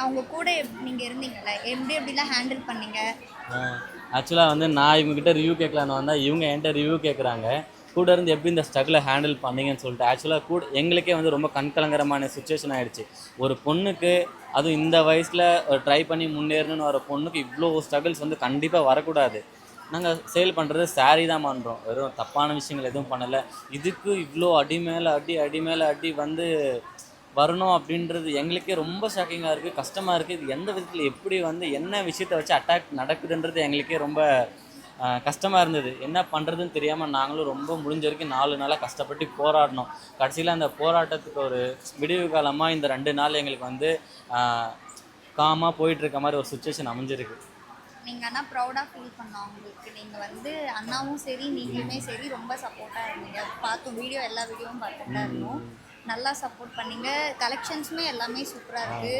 அவங்க கூட நீங்க இருந்தீங்கல்ல, எப்படி எப்படிலாம் ஹேண்டில் பண்ணீங்க? ஆக்சுவலாக வந்து நான் இவங்ககிட்ட ரிவ்யூ கேட்கலான்னு வந்தால் இவங்க என்கிட்ட ரிவ்யூ கேட்குறாங்க. கூட இருந்து எப்படி இந்த ஸ்ட்ரகிளை ஹேண்டில் பண்ணீங்கன்னு சொல்லிட்டு. ஆக்சுவலாக கூட எங்களுக்கே வந்து ரொம்ப கண்கலங்கரமான சுச்சுவேஷன் ஆகிடுச்சு. ஒரு பொண்ணுக்கு அதுவும் இந்த வயசில் ட்ரை பண்ணி முன்னேறணும்னு வர பொண்ணுக்கு இவ்வளோ ஸ்ட்ரகிள்ஸ் வந்து கண்டிப்பாக வரக்கூடாது. நாங்கள் சேல் பண்ணுறது saree தான் பண்ணுறோம், வெறும் தப்பான விஷயங்கள் எதுவும் பண்ணலை. இதுக்கு இவ்வளோ அடி மேலே அடி அடி மேலே அடி வந்து வரணும் அப்படின்றது எங்களுக்கே ரொம்ப ஷாக்கிங்காக இருக்குது, கஷ்டமாக இருக்குது. இது எந்த விதத்தில் எப்படி வந்து என்ன விஷயத்தை வச்சு அட்டாக் நடக்குதுன்றது எங்களுக்கே ரொம்ப கஷ்டமாக இருந்தது. என்ன பண்ணுறதுன்னு தெரியாமல் நாங்களும் ரொம்ப முடிஞ்ச வரைக்கும் 4 நாளாக கஷ்டப்பட்டு போராடினோம். கடைசியில் அந்த போராட்டத்துக்கு ஒரு விடிவு காலமாக இந்த 2 நாள் எங்களுக்கு வந்து காமாக போயிட்டுருக்க மாதிரி ஒரு சுச்சுவேஷன் அமைஞ்சிருக்கு. நீங்க ஆனா ப்ரௌடா ஃபீல் பண்ணோம் உங்களுக்கு. நீங்க வந்து அண்ணாவும் சரி, நீங்களுமே சரி ரொம்ப சப்போர்ட்டா இருந்தீங்க. பார்த்தோம் வீடியோ, எல்லா வீடியோவும் பார்த்துட்டு தான் இருந்தோம். நல்லா சப்போர்ட் பண்ணீங்க. கலெக்ஷன்ஸுமே எல்லாமே சூப்பரா இருக்கு.